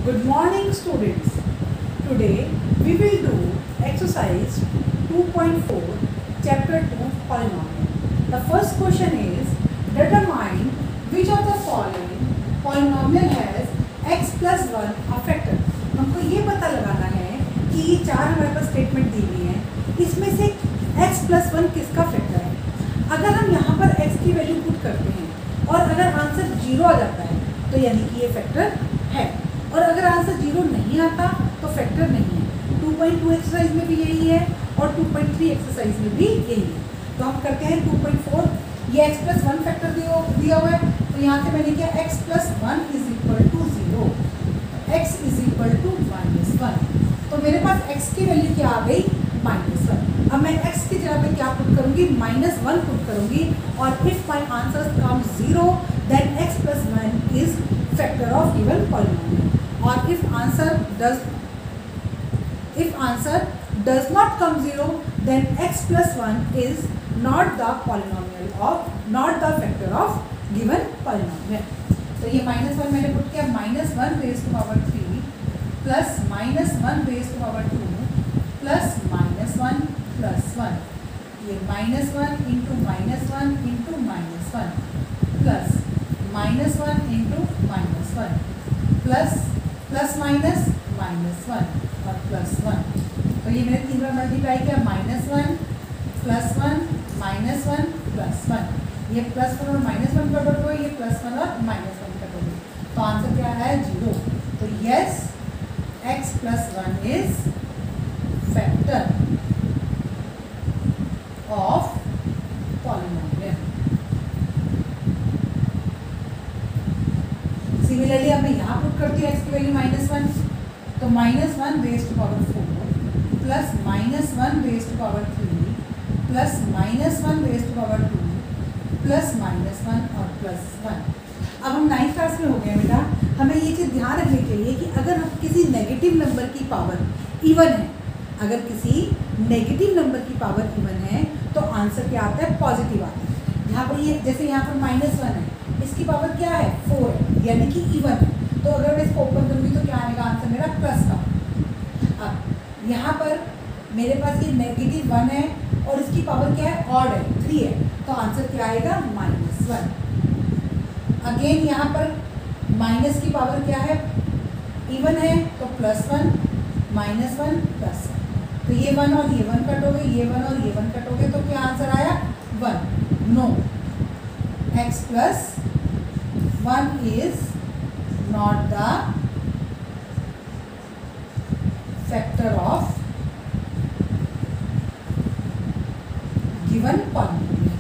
Good morning students. Today we will do exercise 2.4 chapter 2 polynomial. The first question is determine which of the following polynomial has x plus 1 a factor. हमको ये पता लगाना है कि ये चार हमारे पास स्टेटमेंट दी हुई हैं, इसमें से x plus 1 किसका फैक्टर है। अगर हम यहाँ पर x की वैल्यू पुट करते हैं और अगर आंसर 0 आ जाता है तो यानी कि ये फैक्टर है, और अगर आंसर 0 नहीं आता तो फैक्टर नहीं है। 2.2 एक्सरसाइज में भी यही है और 2.3 एक्सरसाइज में भी यही है। तो हम करते हैं 2.4। ये x plus 1 फैक्टर दिया हुआ है, तो यहाँ से मैंने किया x plus 1 is equal to 0, x is equal to -1। तो मेरे पास x की वैल्यू क्या आ गई -1। अब मैं x की जगह पे क्या पुट करूँगी, -1 पुट करूँगी, और if my answer come 0 then x plus 1 is factor of given polynomial. और if answer does not come 0, then x plus 1 is not the factor of given polynomial. तो ये -1 मैंने पुट किया, -1 raised to power 3 plus -1 raised to power 2 plus -1 plus 1, ये -1 into -1 into -1 plus -1 into -1 plus minus -1 और +1। तो ये मैंने 3 बार multiply किया, -1 +1 -1 +1। ये +1 और -1 कट हो गए, ये +1 और -1 कट हो गए, तो आंसर क्या है 0। तो yes, x plus 1 is factor of polynomial. Similarly अब मैं यहाँ पुट करती हूँ x की वैल्यू -1, तो -1 raise to power 4 plus -1 raise to power 3 plus -1 raise to power 2 plus -1 और +1। अब हम 9th क्लास में हो गए बेटा, हमें ये चीज़ ध्यान रखनी चाहिए कि अगर हम किसी नेगेटिव नंबर की पावर इवन है, अगर किसी नेगेटिव नंबर की पावर इवन है तो आंसर क्या आता है, पॉजिटिव आता है। यहाँ पर ये जैसे यहाँ पर -1 है, इसकी पावर क्या है 4 है, यानी कि इवन है, तो अगर मैं इसको ओपन करूँगी तो क्या आएगा आंसर मेरा प्लस का। अब यहाँ पर मेरे पास ये -1 है और इसकी पावर क्या है, ऑड है, 3 है, तो आंसर क्या आएगा -1। अगेन यहाँ पर माइनस की पावर क्या है, इवन है, तो +1 -1 +1, तो ये 1 और ये 1 कट हो गए, ये 1 और ये 1 कट हो गए, तो क्या आंसर आया 1। No, x plus 1 is not the factor of given polynomial।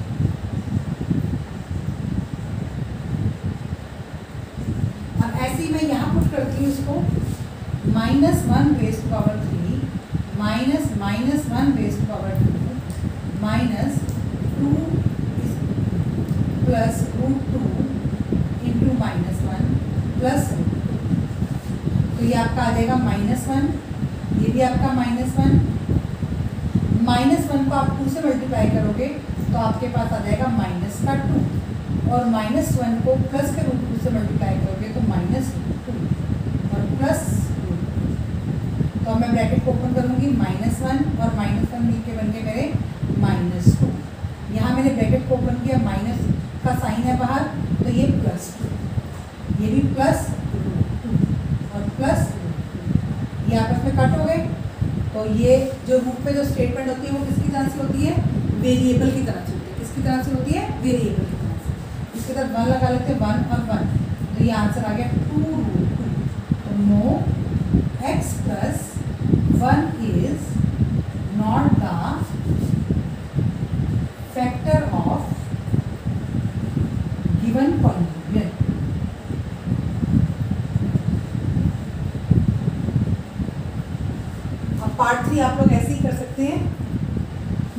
अब ऐसे ही मैं यहाँ पुट करती हूँ इसको, -1 raise to power 3 minus -1 raise to power 2 -2 plus √2 into -1 plus √2, तो ये आपका आ जाएगा -1, ये भी आपका -1 को आप 2 से मल्टीप्लाई करोगे तो आपके पास आ जाएगा -2, और -1 को प्लस के √2 से मल्टीप्लाई करोगे तो -2 और प्लस √2। तो मैं ब्रैकेट को ओपन करूँगी, -1 और -1 मिलके बन गए मेरे -2। यहाँ मैंने ब्रैकेट को ओपन किया, माइनस का साइन है बाहर, तो ये +2, ये भी +2 और +2, ये आपस में कट हो गए। तो ये जो रूट में जो स्टेटमेंट होती है वो किसकी तरह से होती है, वेरिएबल की तरह से होती है। किसकी तरह से होती है, वेरिएबल की तरह से। इसके साथ 1 लगा लेते हैं, 1 और 1, तो ये आंसर आ गया 2√2। तो no, x plus 1 is not the factor of given polynomial। अब पार्ट 3 आप लोग ऐसे ही कर सकते हैं,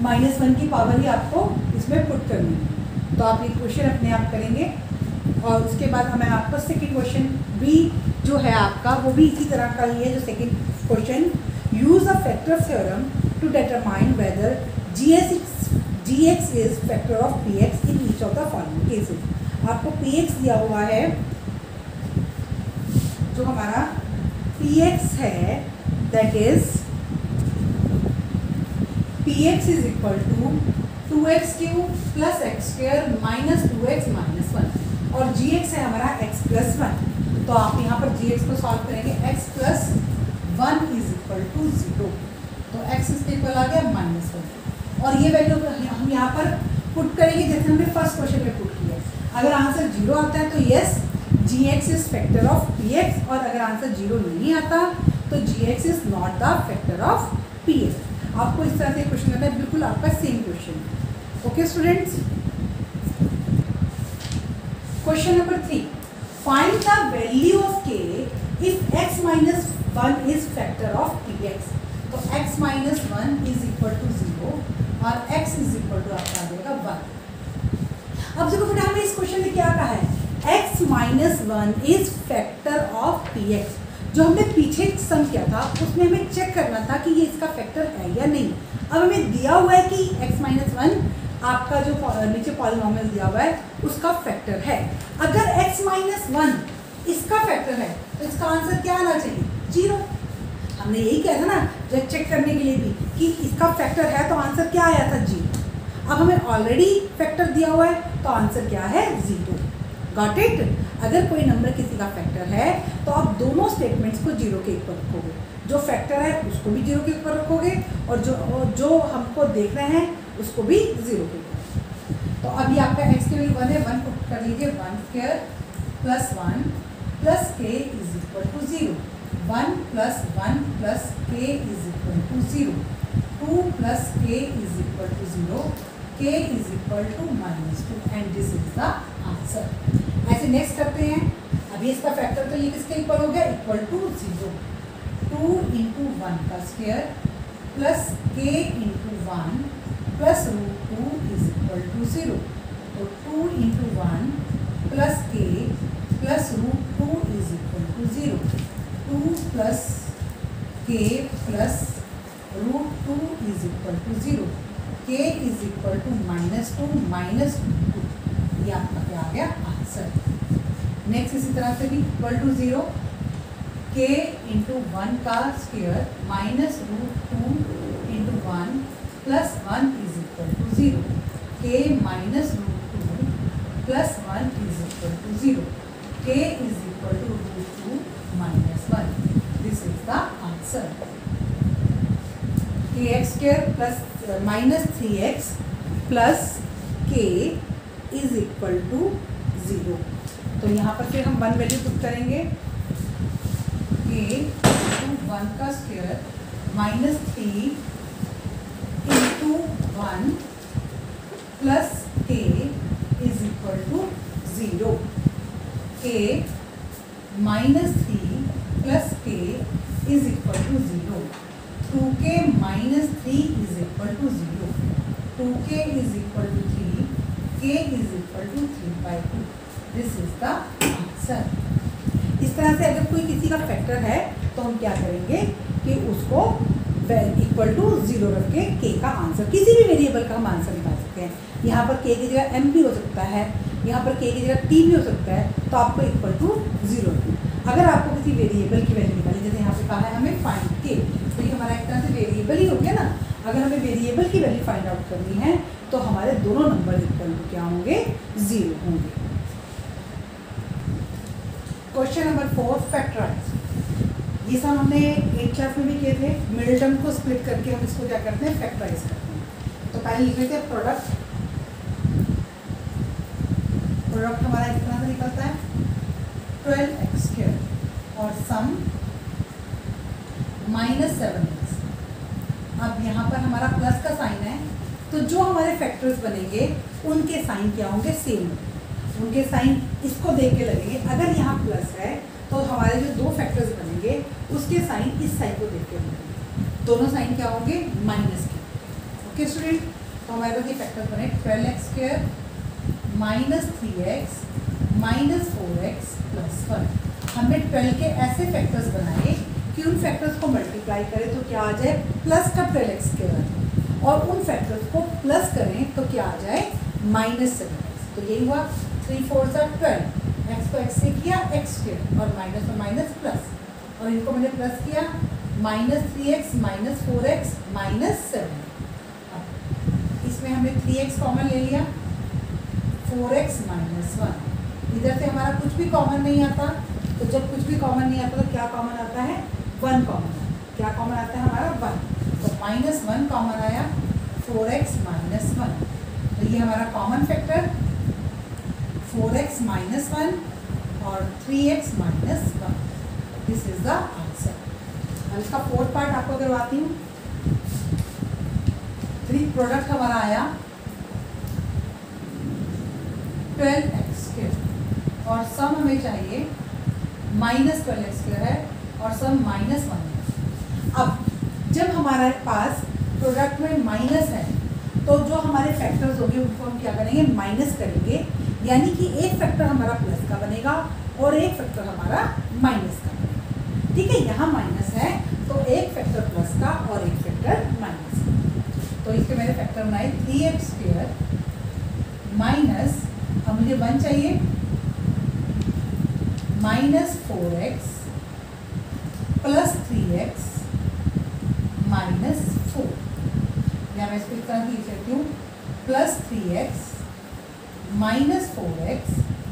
-1 की पावर ही आपको इसमें पुट करनी है, तो आप ये क्वेश्चन अपने आप करेंगे। और उसके बाद मैं आपको सेकंड क्वेश्चन भी जो है आपका वो भी इसी तरह का ही है, जो second question, use a factor theorem to determine whether gx is factor of px in each of the following cases. आपको px दिया हुआ है जो हमारा px है, that is px is equal to 2x³ plus x² minus 2x minus 1 और gx है हमारा x प्लस 1। तो आप यहाँ पर gx को सॉल्व करेंगे, x plus 1 is equal to 0, तो x इसके इक्वल आ गया -1 और ये वैल्यू हम यहाँ पर पुट करेंगे जैसे हमने फर्स्ट क्वेश्चन में पुट किया। अगर आंसर 0 आता है तो yes gx is factor of px, और अगर आंसर 0 नहीं आता तो gx is not the factor of px। आपको इस तरह से क्वेश्चन आता है, बिल्कुल आपका same question. Okay students, question number 3, find the value of k if x minus 1 is factor of px। तो x minus 1 is equal to 0 और x इज इक्वल टू आपका आ जाएगा 1। अब देखो बेटा हमें इस क्वेश्चन में क्या कहा है, x minus 1 is factor of px। जो हमने पीछे सम किया था उसमें हमें चेक करना था कि ये इसका फैक्टर है या नहीं। अब हमें दिया हुआ है कि x माइनस 1 आपका जो नीचे पॉलिनोमियल दिया हुआ है उसका फैक्टर है। अगर x माइनस 1 इसका फैक्टर है तो इसका आंसर क्या आना चाहिए, 0। हमने यही किया था ना जब चेक करने के लिए भी कि इसका फैक्टर है, तो आंसर क्या आया था, 0। अब हमें ऑलरेडी फैक्टर दिया हुआ है तो आंसर क्या है, 0। Got it. अगर कोई नंबर किसी का फैक्टर है तो आप दोनों स्टेटमेंट्स को 0 के ऊपर रखोगे, जो फैक्टर है उसको भी 0 के ऊपर रखोगे और जो हमको देख रहे हैं उसको भी 0 के ऊपर। तो अभी आपका x की वैल्यू 1 है, 1 पुट कर लीजिए, 1² plus 1 plus k is equal to 0, 1 plus 1 plus k is equal to 0, 2 plus k is equal to 0, k is equal to -2 and this is the answer. ऐसे नेक्स्ट करते हैं। अभी इसका फैक्टर तो ये किसके इक्वल हो गया, इक्वल टू 0, 2 इंटू 1 का square plus k into 1 plus √2 is equal to 0। तो 2 into 1 plus k plus √2 is equal to 0, 2 plus k plus √2 is equal to 0, k is equal to -2 minus 2, ये आपका क्या आ गया, आंसर। नेक्स्ट इसी तरह से भी इक्वल टू 0, k इंटू 1 का square minus √2 into 1 plus 1 is equal to 0, k minus √2 plus 1 is equal to 0, k is equal to √2 minus 1, this is the answer. kx² plus minus 3x plus k is equal to 0। तो यहाँ पर फिर हम 1 value put करेंगे, k into 1 का square minus 3 into 1 plus k is equal to 0, k minus 3 plus k is equal to 0, 2k minus 3 is equal to 0, 2k is equal to 3, k is equal to 3/2, this is the answer. इस तरह से अगर कोई किसी का factor है तो हम क्या करेंगे कि उसको इक्वल टू 0 रख के k का आंसर, किसी भी वेरिएबल का हम आंसर निकाल सकते हैं। यहाँ पर k की जगह m भी हो सकता है, यहाँ पर k की जगह t भी हो सकता है, तो आपको इक्वल टू 0 रखना। अगर आपको किसी वेरिएबल की वैल्यू निकाली, जैसे यहाँ पे कहा है हमें फाइंड k, तो ये हमारा एक तरह से वेरिएबल ही हो गया ना। अगर हमें वेरिएबल की वैल्यू फाइंड आउट करनी है तो हमारे दोनों नंबर इक्वल टू क्या होंगे, 0 होंगे। Question number 4, factorise. ये सब हमने 8th क्लास में भी किए थे। मिडिल टर्म को स्प्लिट करके हम इसको क्या करते हैं, फैक्टराइज करते हैं। तो पहले लिख लेते हैं प्रोडक्ट। प्रोडक्ट हमारा इस तरह से निकलता है 12x² और सम -7x। अब यहाँ पर हमारा प्लस का साइन है, तो जो हमारे फैक्टर्स बनेंगे उनके साइन क्या होंगे, सेम। उनके साइन इसको देख के लगेंगे। अगर यहाँ प्लस है तो हमारे जो दो फैक्टर्स बनेंगे उसके साइन इस साइन को देख के बनेंगे। दोनों साइन क्या होंगे, माइनस के। ओके स्टूडेंट, तो हमारे पास ये फैक्टर्स बने 12x² -3x -4x +1। हमने 12 के ऐसे फैक्टर्स बनाए कि उन फैक्टर्स को मल्टीप्लाई करें तो क्या आ जाए, प्लस का 12x² आ जाए, और उन फैक्टर्स को प्लस करें तो क्या आ जाए, -7x। तो यही हुआ 3 4 12, x को x से किया x² और माइनस और माइनस प्लस, और और इनको मैंने प्लस किया, -3x माइनस 4x माइनस 7। इसमें हमने 3x कॉमन ले लिया, 4x माइनस 1। इधर से हमारा कुछ भी कॉमन नहीं आता, तो जब कुछ भी कॉमन नहीं आता तो क्या कॉमन आता है, 1 कॉमन आता है। क्या कॉमन आता है हमारा 1, तो -1 कॉमन आया, 4x माइनस 1। तो ये हमारा कॉमन फैक्टर 4x माइनस 1 और 3x minus 1। This is the answer. अब इसका फोर्थ पार्ट आपको करवाती हूँ। 3 प्रोडक्ट हमारा आया 12x² और सम हमें चाहिए -12x² है और सम -1 है। अब जब हमारे पास प्रोडक्ट में माइनस है तो जो हमारे फैक्टर्स होंगे उनको हम क्या करेंगे, माइनस करेंगे। यानी कि एक फैक्टर हमारा प्लस का बनेगा और एक फैक्टर हमारा माइनस का बनेगा। ठीक है, यहाँ माइनस है तो एक फैक्टर प्लस का और एक फैक्टर माइनस का। तो इसके मैंने फैक्टर बनाए 3x² माइनस, अब मुझे 1 चाहिए, -4x प्लस 3x माइनस 4। या मैं इसको इस तरह लिख सकती हूँ, +3x माइनस 4x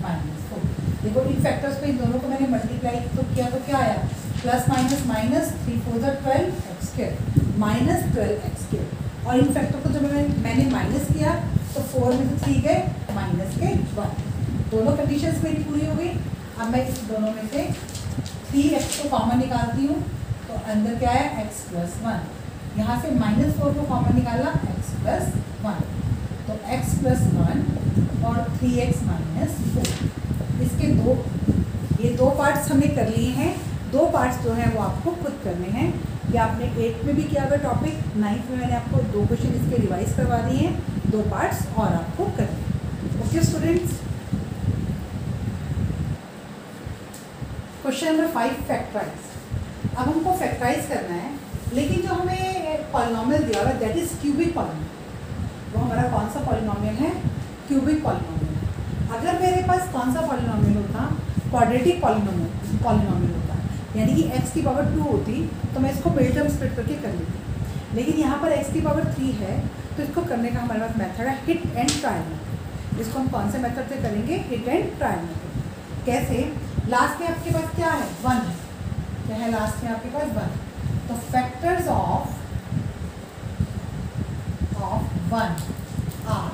माइनस 4। देखो इन फैक्टर्स पे इन दोनों को मैंने मल्टीप्लाई तो किया तो क्या आया, plus minus minus, 3 4 12x² minus 12x²। और इन फैक्टर को जब मैंने माइनस किया तो 4 में से 3 गए, माइनस के 1। दोनों कंडीशंस मेरी पूरी हो गई। अब मैं इस दोनों में से 3x को कॉमन निकालती हूँ, तो अंदर क्या है, x प्लस 1। यहाँ से -4 को कॉमन निकाला, x प्लस 1, तो x प्लस 1 और 3x माइनस 4। इसके ये दो पार्ट्स हमने कर लिए हैं। 2 पार्ट्स जो हैं वो आपको खुद करने हैं। ये आपने 8th में भी किया हुआ टॉपिक, 9th में मैंने आपको 2 क्वेश्चन इसके रिवाइज करवा दिए हैं। 2 पार्ट्स और आपको करने हैं। Okay students, question number 5 factorise. अब हमको फैक्टराइज करना है, लेकिन जो हमें पॉलिनोमियल दिया हुआ है दैट इज क्यूबिक पॉलिनोमियल। वो हमारा कौन सा पॉलिनोमियल है, क्यूबिक पॉलिनोमियल। अगर मेरे पास कौन सा पॉलिनोमियल होता, क्वाड्रेटिक पॉलिनोमियल होता, यानी कि x की पावर 2 होती, तो मैं इसको मिड टर्म स्प्लिट करके कर लेती। लेकिन यहाँ पर x की पावर 3 है, तो इसको करने का हमारे पास मेथड है हिट एंड ट्रायल मेथड। इसको हम कौन से मेथड से करेंगे, हिट एंड ट्रायल मेथड। कैसे, लास्ट में आपके पास क्या है, 1 है। क्या है लास्ट में आपके पास 1, तो factors of 1 are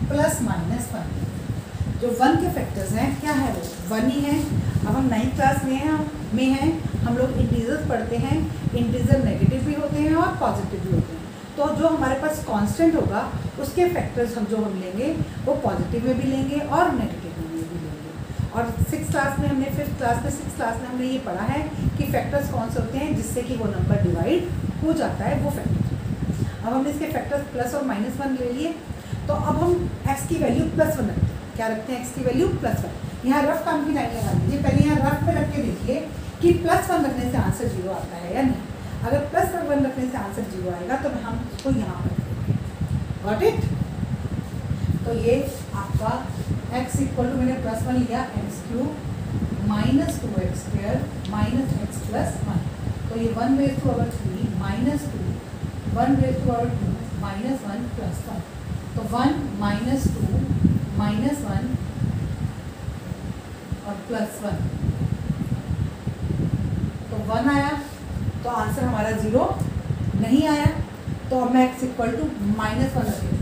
plus minus 1। जो 1 के फैक्टर्स हैं क्या है, वो 1 ही है। अब हम 9th क्लास में हैं, हम लोग इंटीजर्स पढ़ते हैं। इंटीजर नेगेटिव भी होते हैं और पॉजिटिव भी होते हैं। तो जो हमारे पास कांस्टेंट होगा उसके फैक्टर्स हम लेंगे वो पॉजिटिव में भी लेंगे और नेगेटिव में भी लेंगे। और 6th क्लास में हमने 5th क्लास में 6th क्लास में हमने ये पढ़ा है कि फैक्टर्स कौन से होते हैं जिससे कि वो नंबर डिवाइड हो जाता है, वो फैक्टर्स। अब हमने इसके फैक्टर्स प्लस और -1 ले लिए, तो अब हम x की वैल्यू +1 रखते हैं। क्या रखते हैं, x की वैल्यू +1। यहाँ रफ काम की लाइन लगा लीजिए, पहले यहाँ रफ में रख के देखिए कि +1 रखने से आंसर 0 आता है या नहीं। अगर +1 रखने से आंसर 0 आएगा तो हम इसको यहाँ पर रखेंगे। Got it. तो ये आपका x इक्वल टू, मैंने +1 लिया, x³ -2x² minus x plus 1। तो ये 1⁻3 -2 1⁻2 -1 प्लस 1। तो 1 -2 -1 और +1, तो 1 आया। तो आंसर हमारा 0 नहीं आया। तो अब मैं x इक्वल टू -1 रखेंगे,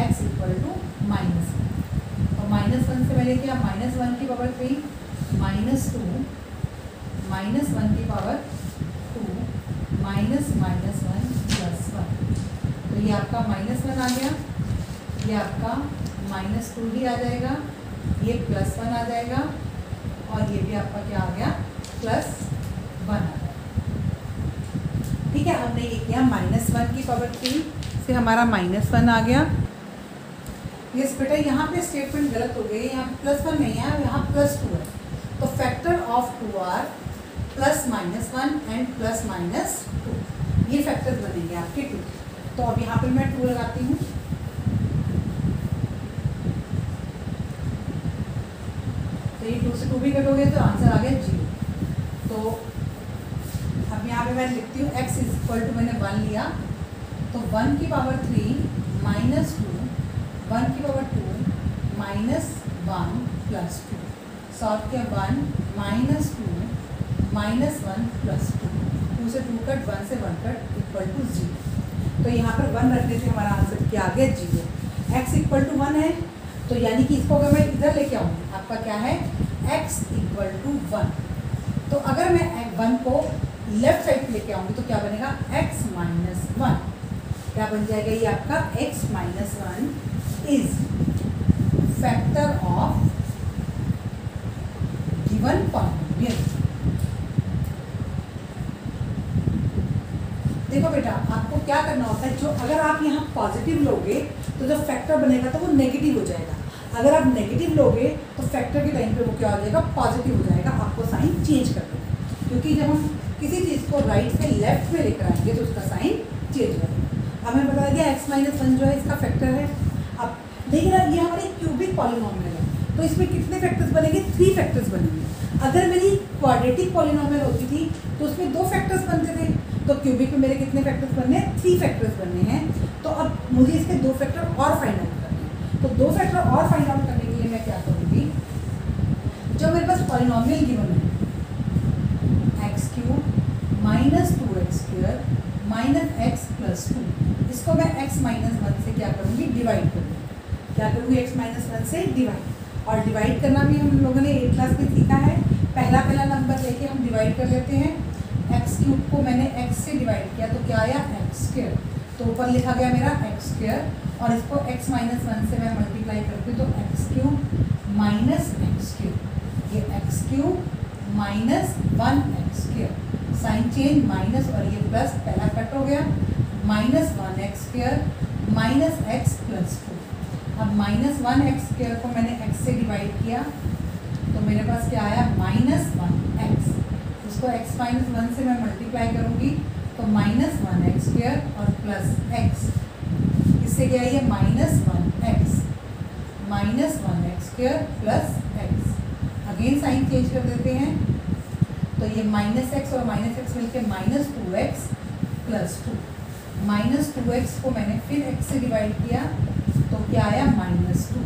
x इक्वल टू -1। तो -1 से मैंने किया -1 की पावर 3 -2 -1 की पावर 2 -1 प्लस 1। तो ये आपका -1 आ गया, ये आपका -2 ही आ जाएगा, ये +1 आ जाएगा और ये भी आपका क्या आ गया, +1 आ जाएगा। ठीक है, हमने ये किया -1 की पावर 3 से हमारा -1 आ गया। यस बेटा, यहाँ पे स्टेटमेंट गलत हो गई, यहाँ +1 नहीं है, यहाँ +2 है। तो फैक्टर ऑफ 2 आर +-1 एंड +-2, ये फैक्टर्स बनेंगे आपके 2। तो अब यहाँ पे मैं 2 लगाती हूँ। तो ये 2 से 2 भी कटोगे तो आंसर आ गया 0। तो अब यहाँ पे मैं लिखती हूँ x इक्वल टू मैंने 1 लिया, तो 1 की पावर 3 माइनस 2, 1 की पावर 2 माइनस 1 प्लस 2, सॉल्व किया 1 माइनस 2 माइनस 1 प्लस 2, 2 से 2 कट, 1 से 1 कट इक्वल टू 0। तो यहाँ पर 1 रखने से हमारा आंसर क्या आ गया 0। x इक्वल टू 1 है, तो यानी कि इसको अगर मैं इधर लेके आऊँगी, आपका क्या है x इक्वल टू 1। तो अगर मैं 1 को लेफ्ट साइड पे लेके आऊँगी तो क्या बनेगा x माइनस 1। क्या बन जाएगा ये आपका x minus 1 is factor of given polynomial. देखो बेटा, आपको क्या करना होता है, जो अगर आप यहाँ पॉजिटिव लोगे तो जो फैक्टर बनेगा तो वो नेगेटिव हो जाएगा, अगर आप नेगेटिव लोगे तो फैक्टर के टाइम पे वो क्या हो जाएगा पॉजिटिव हो जाएगा। आपको साइन चेंज कर देना, क्योंकि जब हम किसी चीज़ को राइट से लेफ्ट में लेकर आएंगे तो उसका साइन चेंज हो जाएगा। अब हमें पता लग गया x माइनस 1 जो है इसका फैक्टर है। अब देखिए ना, ये हमारी क्यूबिक पॉलिनोमियल है, तो इसमें कितने फैक्टर्स बनेंगे 3 फैक्टर्स बनेंगे। अगर मेरी क्वाड्रेटिक पॉलिनोमियल होती थी तो उसमें 2 फैक्टर्स बनते थे, तो क्यूबिक में मेरे कितने फैक्टर्स बनने हैं 3 फैक्टर्स बनने हैं। तो अब मुझे इसके 2 फैक्टर और फाइंड आउट करने हैं, तो 2 फैक्टर और फाइंड आउट करने के लिए मैं क्या करूँगी, जो मेरे पास पॉलिनोमियल गिवन है x cube minus 2x square minus x plus 2, इसको मैं x माइनस 1 से क्या करूँगी डिवाइड करूँगी। क्या करूँगी x माइनस 1 से डिवाइड, और डिवाइड करना भी हम लोगों ने 8th क्लास में सीखा है। पहला नंबर लेके हम डिवाइड कर लेते हैं। एक्स क्यूब को मैंने x से डिवाइड किया तो क्या आया एक्स स्क्वायर, तो ऊपर लिखा गया मेरा एक्स स्क्वायर, और इसको x माइनस 1 से मैं मल्टीप्लाई करती हूँ तो X cube minus X cube, ये X cube minus 1x square, sign change minus और ये प्लस, पहला कट हो गया, minus 1x square minus x plus 2। अब माइनस 1x स्क्वायर को मैंने x से डिवाइड किया तो मेरे पास क्या आया माइनस 1x, इसको x माइनस 1 से मैं मल्टीप्लाई करूँगी तो माइनस 1x स्क्वायर और प्लस x, इससे क्या है ये minus 1x square plus x, again sine change कर देते हैं, तो ये माइनस x और माइनस x मिलकर minus 2x plus 2, minus 2x को मैंने फिर x से डिवाइड किया तो क्या आया माइनस 2,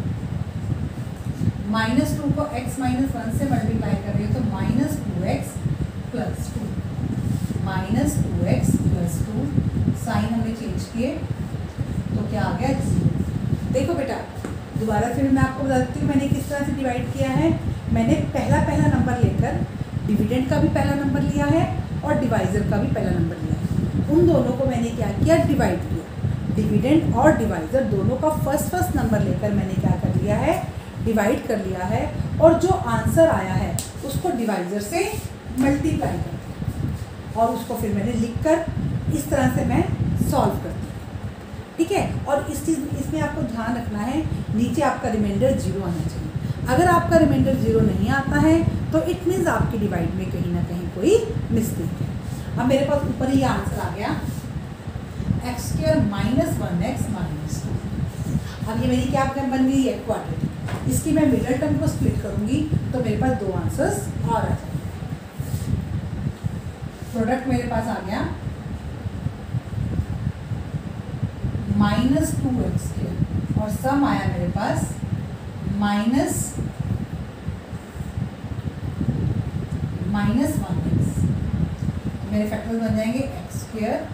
माइनस 2 को x माइनस 1 से मल्टीप्लाई कर रही हो तो minus 2x plus 2, minus 2x plus 2, sign हमने चेंज किए तो क्या आ गया 0। देखो बेटा, दोबारा फिर मैं आपको बताती हूँ मैंने किस तरह से डिवाइड किया है। मैंने पहला नंबर लेकर डिविडेंड का भी पहला नंबर लिया है और डिवाइज़र का भी पहला नंबर लिया है, उन दोनों को मैंने क्या किया डिवाइड किया। डिविडेंड और डिवाइज़र दोनों का फर्स्ट नंबर लेकर मैंने क्या कर लिया है डिवाइड कर लिया है, और जो आंसर आया है उसको डिवाइज़र से मल्टीप्लाई कर दिया और उसको फिर मैंने लिखकर इस तरह से मैं सॉल्व कर दिया, ठीक है। और इसमें आपको ध्यान रखना है नीचे आपका रिमाइंडर 0 आना चाहिए। अगर आपका रिमाइंडर 0 नहीं आता है तो इट मीन्स आपकी डिवाइड में कहीं ना कहीं कोई मिस्टेक है। अब मेरे पास ऊपर ये आंसर आ गया x square minus 1x minus 2। अब ये मेरी क्या बन गई है क्वाड्रेटिक, इसकी मैं मिडल टर्म को स्प्लिट करूंगी तो मेरे पास 2 आंसर्स और आ जाएंगे। प्रोडक्ट मेरे पास आ गया माइनस 2x स्क्वायर और सम आया मेरे पास माइनस 1x। मेरे फैक्टर्स बन जाएंगे x square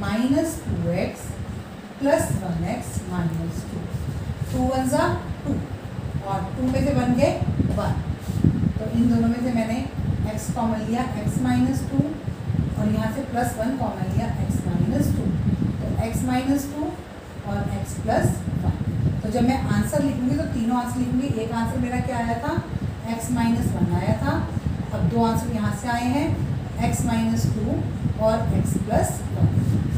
minus 2x plus 1x minus 2, 2 1 2 और 2 में से बन गए 1, तो इन दोनों में से मैंने x कॉमन लिया x माइनस 2 और यहाँ से प्लस 1 कॉमन लिया x माइनस 2, तो x माइनस 2 और x प्लस 1। तो जब मैं आंसर लिखूंगी तो तीनों आंसर लिखूंगी। एक आंसर मेरा क्या आया था x माइनस 1 आया था, अब 2 आंसर यहाँ से आए हैं x माइनस 2 और x प्लस 1,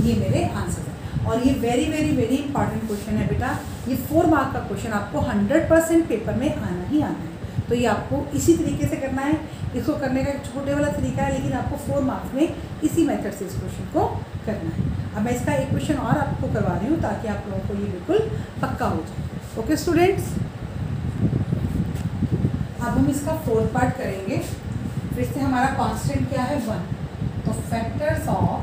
ये मेरे आंसर हैं। और ये very very very important question है बेटा, ये 4 मार्क का क्वेश्चन आपको 100% पेपर में आना ही आना है। तो ये आपको इसी तरीके से करना है, इसको करने का एक छोटे वाला तरीका है, लेकिन आपको 4 मार्क्स में इसी मेथड से इस क्वेश्चन को करना है। अब मैं इसका एक क्वेश्चन और आपको करवा रही हूँ ताकि आप लोगों को ये बिल्कुल पक्का हो जाए। ओके स्टूडेंट्स, अब हम इसका 4th पार्ट करेंगे। फिर से हमारा कांस्टेंट क्या है 1, तो factors of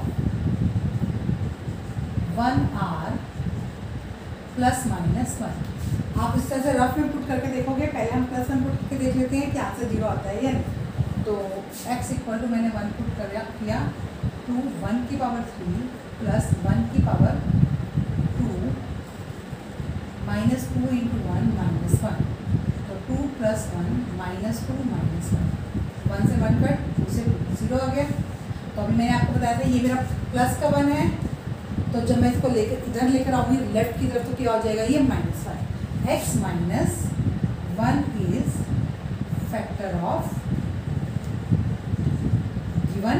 1 are plus minus 1। आप इस तरह से रफ में पुट करके देखोगे, पहले हम प्लस 1 पुट करके देख लेते हैं कि आंसर 0 आता है या नहीं। तो x इक्वल टू मैंने 1 पुट कर किया, 2 1 की पावर 3 प्लस 1 की पावर 2 माइनस 2 इंटू 1 माइनस 1, तो 2 प्लस 1 माइनस 2 माइनस 1, 1 से 1 कट, 2 से 2, 0 आ गया। तो अभी मैंने आपको बताया था ये मेरा प्लस का 1 है, तो जब मैं इसको लेकर इधर लेकर आऊँगी लेफ्ट की तरफ तो क्या हो जाएगा, ये minus 1। x minus 1 is factor of given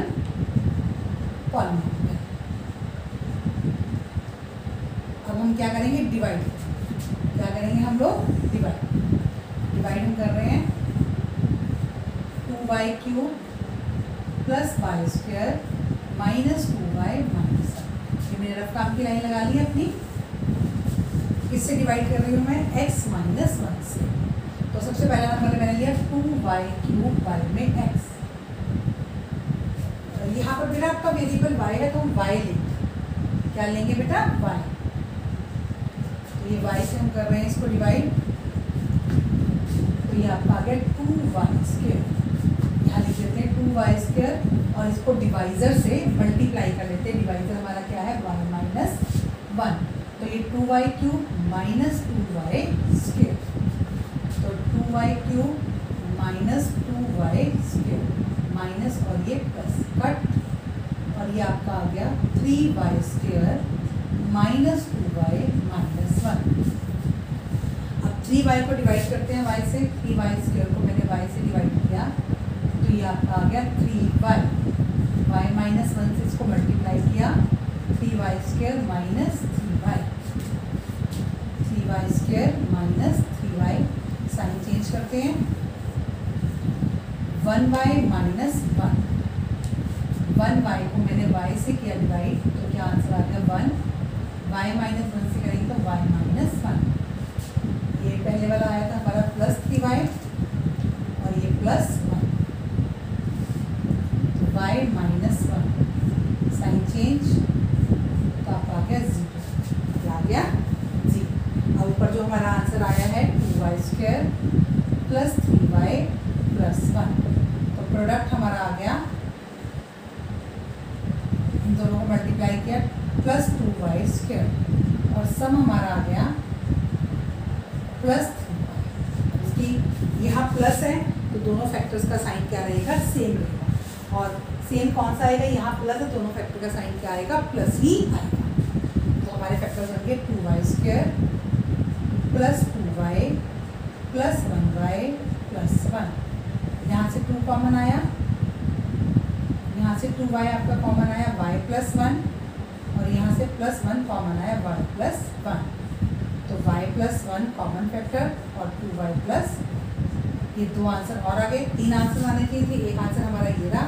polynomial. अब हम क्या करेंगे, डिवाइड। क्या करेंगे हम लोग, डिवाइड हम कर रहे हैं 2y³ plus Y square minus 2y minus 1। ये मैंने रफ काम की लाइन लगा ली अपनी। किससे डिवाइड कर रही हूँ मैं, x माइनस 1 से। तो सबसे पहला नंबर मैंने लिया 2y³ y में x। यहाँ पर बेटा आपका वेरिएबल y है तो हम y लेंगे। क्या लेंगे बेटा, y। तो ये y से हम कर रहे हैं इसको डिवाइड, तो ये आपका आ गया 2y²। यहाँ लिख लेते हैं 2y² और इसको डिवाइजर से मल्टीप्लाई कर लेते हैं। डिवाइजर हमारा क्या है, y माइनस 1, तो ये 2y³ माइनस 2y², तो 2y³ माइनस 2y² माइनस और ये प्लस कट, और ये आपका आ गया 3y² माइनस 2y माइनस 1। अब 3y को डिवाइड करते हैं y से, 3y² को मैंने y से डिवाइड किया, तो ये आपका आ गया 3y, y माइनस 1 से इसको मल्टीप्लाई किया, 3y² minus 3y, 3y² minus 3y, sign change करते हैं, 1y माइनस 1, 1y को मैंने y से किया डिवाइड, तो क्या आंसर आ गया 1, y माइनस 1 से करेंगे तो y माइनस 1। ये पहले वाला आया था हमारा प्लस 3y और ये plus 1, y minus 1, sign change, तो आपका आ गया 0। क्या आ गया, 0। अब ऊपर जो हमारा आंसर आया है 2y² प्लस 3y प्लस 1, तो प्रोडक्ट हमारा आ गया, इन दोनों को मल्टीप्लाई किया प्लस 2y² और सम हमारा आ गया प्लस 3y। इसकी यहाँ प्लस है तो दोनों फैक्टर्स का साइन क्या रहेगा, सेम रहेगा, और सेम कौन सा आएगा, यहाँ प्लस है, दोनों फैक्टर का साइन क्या आएगा, प्लस ही आएगा। तो हमारे फैक्टर्स होंगे 2y² plus 2y plus 1y plus 1। यहाँ से 2 कॉमन आया, यहाँ से 2y आपका कॉमन आया, y प्लस 1, और यहाँ से प्लस 1 कॉमन आया, y प्लस 1। तो y प्लस 1 कॉमन फैक्टर और 2y प्लस, ये 2 आंसर और आ गए। 3 आंसर आने चाहिए थे, एक आंसर हमारा ये रहा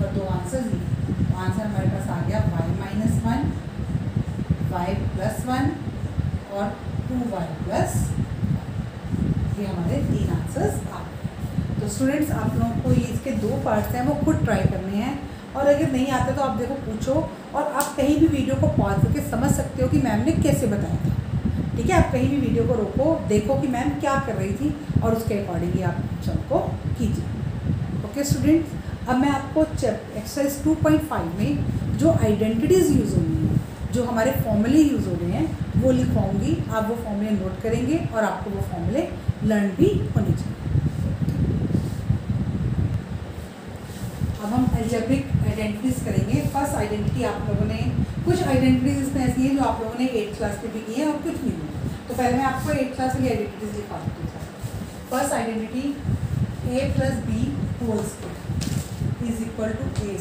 और 2 आंसर ये। तो आंसर हमारे पास आ गया y माइनस 1, y प्लस 1 और 2y प्लस 1। ये हमारे 3 आंसर्स आ गए। तो स्टूडेंट्स आप लोगों को ये इसके 2 पार्ट्स हैं वो खुद ट्राई करने हैं, और अगर नहीं आता तो आप देखो पूछो, और आप कहीं भी वीडियो को पॉज करके समझ सकते हो कि मैम ने कैसे बताया था। ठीक है, आप कहीं भी वीडियो को रोको, देखो कि मैम क्या कर रही थी और उसके अकॉर्डिंगली आप क्वेश्चन को कीजिए। ओके स्टूडेंट्स, अब मैं आपको एक्सरसाइज 2.5 में जो आइडेंटिटीज़ यूज़ होनी है, जो हमारे फॉर्मूले यूज़ हो रहे हैं, वो लिखवाऊंगी। आप वो फॉर्मूले नोट करेंगे और आपको वो फॉर्मूले लर्न भी होने चाहिए। अब हम अलजेब्रिक आइडेंटिटीज़ करेंगे। फर्स्ट आइडेंटिटी आप लोगों ने, कुछ आइडेंटिटीज़ इसमें ऐसी हैं जो आप लोगों ने 8th क्लास में भी की है और कुछ नहीं है। तो पहले मैं आपको 8th क्लास वाली आइडेंटिटीज़ लिखा देती हूँ। First identity a plus B whole square is equal to a²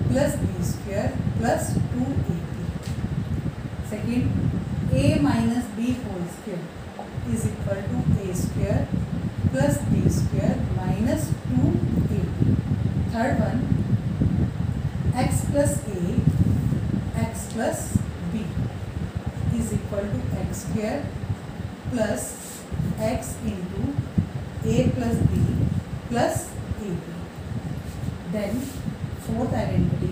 plus b² plus 2ab। Second, a minus B whole square is equal to a² plus b² minus 2ab। Third one, x plus a x plus b is equal to x² plus x into a plus b plus ab। Then fourth identity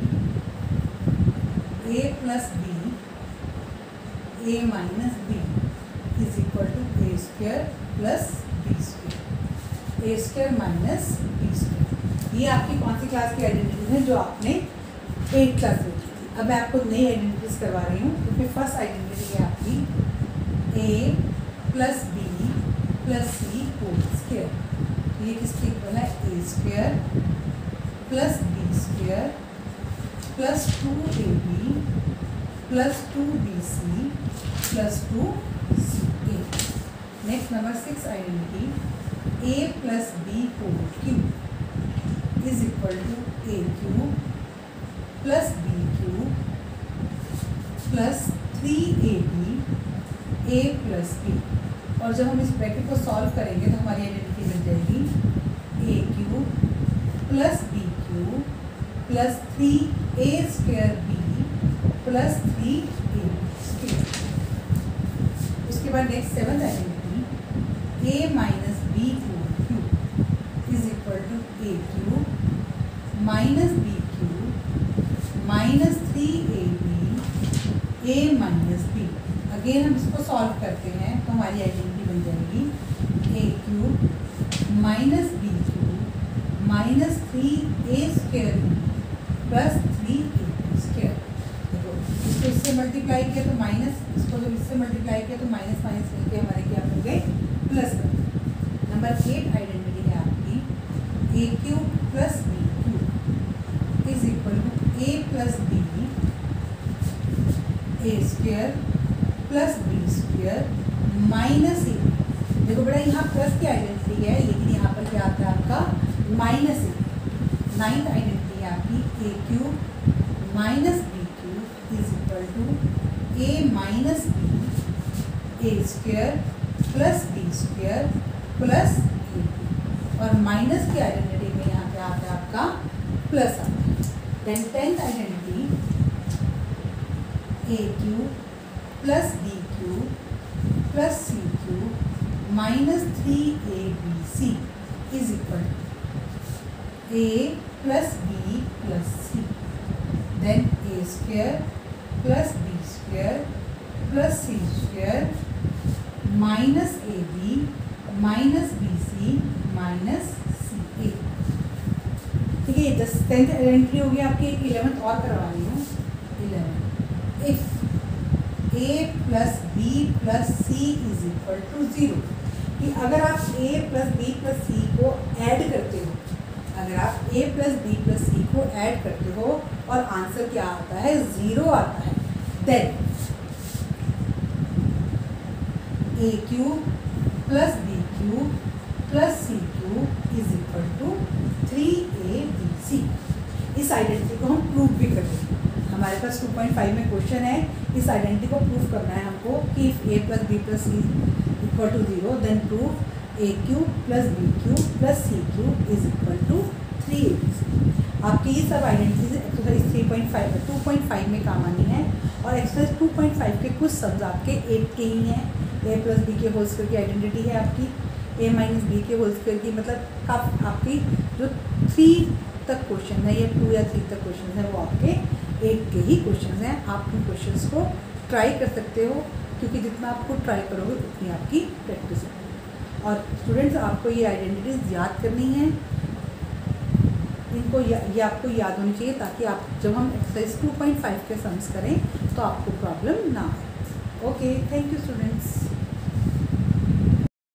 a plus B a minus B is equal to A square plus B square, A square minus B square. ये आपकी कौन सी class की identities हैं जो आपने 8th class में की थी। अब मैं आपको नई आइडेंटिटीज करवा रही हूँ। तो फिर फर्स्ट आइडेंटिटी है आपकी a plus B plus C whole square. ये किसके इक्वल है? A square plus B square plus 2ab plus 2bc plus 2ca। Next number 6 identity a plus B whole cube is equal to A cube plus B cube plus 3ab a plus B. और जब हम इस bracket को solve करेंगे तो हमारी identity बन जाएगी A cube plus B cube plus 3a square B plus 3a square. उसके बाद next 7th identity a minus B whole cube is equal to A cube minus B cube minus 3ab a minus B. Again हम इसको solve करते हैं तो हमारी identity बन जाएगी A cube minus B cube minus 3a square B plus 3a square. देखो इसको इससे मल्टीप्लाई किया तो माइनस, इसको जब इससे मल्टीप्लाई किया तो माइनस माइनस मिलके हमारे क्या हो गए? प्लस। नंबर 8 आइडेंटिटी है आपकी A cube plus B cube is equal to A plus B A square plus B square minus A. देखो बेटा यहाँ प्लस की आइडेंटिटी है लेकिन यहाँ पर क्या आता है आपका? माइनस ए। 9th आइडेंटिटी है आपकी A cube minus B cube is equal to A minus B A square plus B square plus A. और माइनस की आइडेंटिटी में यहाँ पे आता है आपका प्लस आता है। Then 10th identity A cube plus B cube plus C cube minus 3abc is equal to A plus B plus C. Then A square plus B square plus C square minus A B minus B C minus C A. ठीक है, 10th identity होगी आपकी। 11th और करवा रही हूँ। 11 if a plus B plus C is equal to 0, कि अगर आप a plus B plus C को ऐड करते हो, अगर आप a plus B plus C को ऐड करते हो और आंसर क्या आता है? 0 आता है, then a cube plus B cube plus C cube is equal to 3abc। इस आइडेंटिटी को हम प्रूव भी करेंगे। हमारे पास 2.5 में क्वेश्चन है, इस आइडेंटिटी को प्रूव करना है हमको कि if a plus B plus C equal to 0 then prove A cube plus B cube plus C cube is equal to 3abc। आपकी ये सब आइडेंटिटीज एक्सरसाइज 2.5 में काम आनी है। और एक्सरसाइज 2.5 के कुछ सम्स आपके 8 के ही हैं। ए प्लस बी के होल स्क्वायर की आइडेंटिटी है आपकी, ए माइनस बी के होल स्क्वायर की, मतलब आपकी जो 3 तक क्वेश्चन है या 2 या 3 तक क्वेश्चन है वो आपके 8 के ही क्वेश्चन हैं। आप उन क्वेश्चंस को ट्राई कर सकते हो क्योंकि जितना आपको ट्राई करोगे उतनी आपकी प्रैक्टिस है। और स्टूडेंट्स आपको ये आइडेंटिटीज याद करनी है, इनको ये आपको याद होनी चाहिए ताकि आप जब हम एक्सरसाइज 2.5 के सम्स करें तो आपको प्रॉब्लम ना आए। Okay, thank you students.